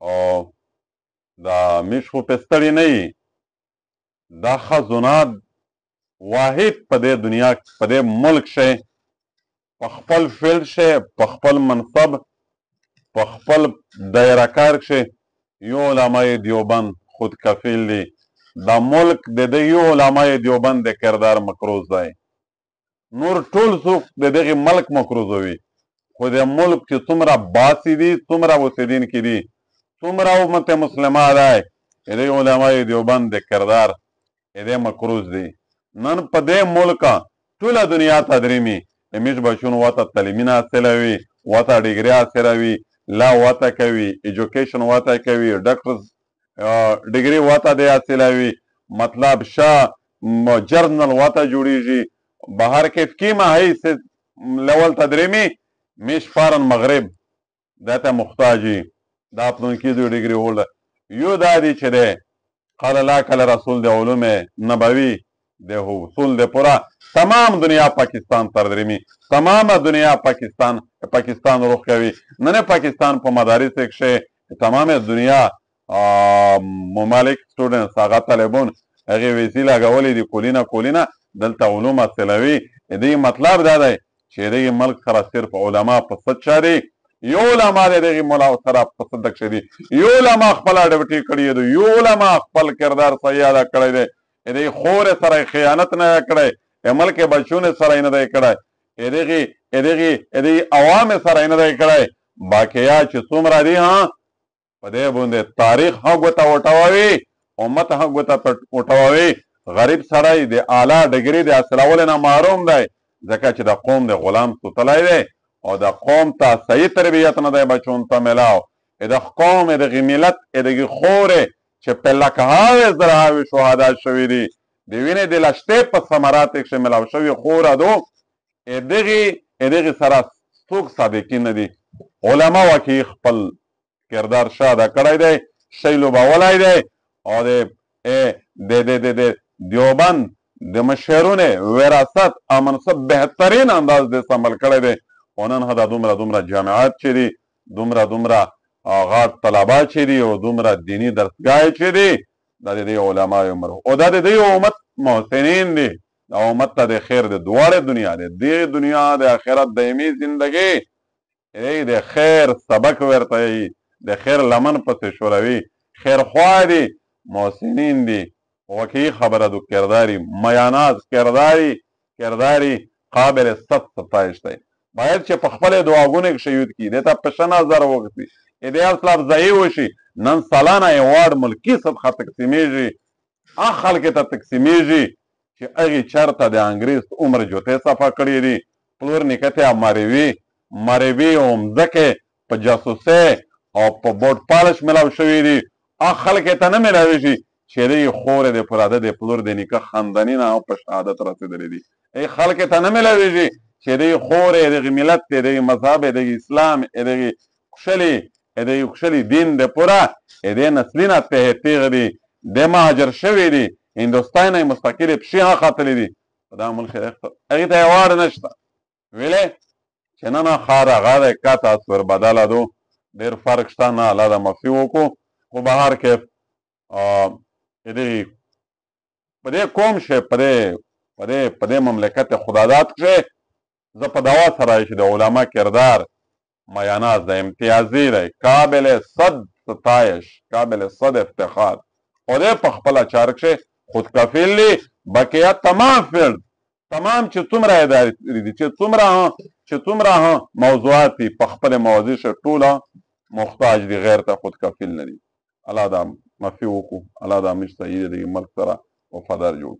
او دا میش خو په ستړي نه وي دا خزونه واحد په دې دنیا په دې ملک شي په خپل فیلډ شي په خپل منصب په خپل دایره کار کښې یو علمای دیوبند خود کفیل دی دا ملک د دې یو علمای دیوبند د کردار مکروز دی نور ټول څوک د دغه ملک مکروزوي خو د ملک چې څومره باسی دي څومره اوسیدونکي دي څومره امت مسلمه دی د علمای دیوبند د کردار د مکروز دی نن په دې ملک ټوله دنیا ته درېمي امیش بچون واته تعلیمي حاصلوي واته ډیګري حاصلوي لا واته کوي ایجوکیشن واته کوي ډاکټرز ډیګري واته دی حاصلوي مطلب جرنل واته جوړیږي بهر کې فکیمه حیث لول تدریمی میش فارن مغرب داته محتاجی دا پلونکی دو ډیګري هولډر یو دا دی چې دی قال الله قال رسول د علوم نبوي د اصول د پورا تمام دنیا پاکستان تر درېمي تمام دنیا پاکستان رخ کوي نن پاکستان په مدارس کې تمام دنیا ممالک سټوډنټس هغه طالبون هغه ویزې لګولې دي کولینا دلته علوم حاصلوي دې مطلب دا دی چې دې ملک سره صرف علما په صد شاري یو علما دې مولا سره په صدق شدي یو علما خپل ډیوټي کړی دی یو علما خپل کردار صحیح ادا کړی دی دې خور سره خیانت نه کړی ملک بچونه سره نه دی کړی دې عوام سره نه دی کړی باقیا چې څومره دي ها په دې باندې تاریخ هغه وته وټاوي امت هغه وته وټاوي غریب سړی د اعلی ډیګري د حاصلولو نه محروم دی ځکه چې د قوم د غلام ستلی دی او د قوم ته صحیح تربیت نه دی بچون ته میلاو د قوم دغه ملت دغه خورې چې په لکهاوې زرهاوې شهدا شوي دي د وینې د لشتې په ثمرات کې ملاو شوي خوره دو دغه سره څوک سابقین نه دي علما واقعي خپل کردار شاده کړی دی شی لوبولی دی او د دیوبند د مشرونه وراثت او منصب بهترین انداز د سمبل کړی دی او نن دا دومره جامعات چې دي دومره غاټ طلبات چې دي او دومره دینی درسګاه چې دي دا د علماء عمر او دا د امت محسنین دي دا امت ته د خیر د دواړه دنیا د دنیا د آخرت دایمي زندگی د خیر سبق ورته د خیر لمن پسې شوروي خیر خوا دي محسنین دي واقعي خبره دو کرداری میاناز کرداری قابل ستایش دی باید چې په خپل دعاګونه کې شهید کی دته په شنازر وغوښتي دې اصل افزایی وشي نن سالانه ایوارډ ملکی صدقه تقسیمیږي خلک ته تقسیمیږي چې هغه چرته د انګریز عمر جوته صفه کړی دي پلور نکته ماروي اومځکه په جاسوسه او په بوټ پالش ملاو شوی دي خلک ته نه ملاوي شي چې دې خور د پراده د پلور د نکاح خاندانی نه په شهادت رسیدلې دي خلک ته نه ملاوي شي چې دې خور د ملت د مذهب د اسلام د خوشلي دین د پورا د نسلینه ته تیغ دي د مهاجر شوی دي هندوستان مستقل پښې خاطلې دي دا ملک هغه ته وار نشته ویلې چې نن خار هغه کاته اسور بدل دو ډېر فرق شته نه الله دا معافي وکړو خو بهر کې په دې قوم شه په دې مملکت خدادات کې زه په دعوا سره چې د علما کردار میاناز د امتیازي دی قابل صد ستایش قابل صد افتخار او دې په خپل چار کې خود کفیل دی بقیه تمام چې څومره ادارې دي چې څومره موضوعات په خپل موضوع شه ټوله محتاج دي غیر ته خود کفیل نه دي الله دا معافي وکړو الله دا موږ ته د ملک سره وفادار جوړ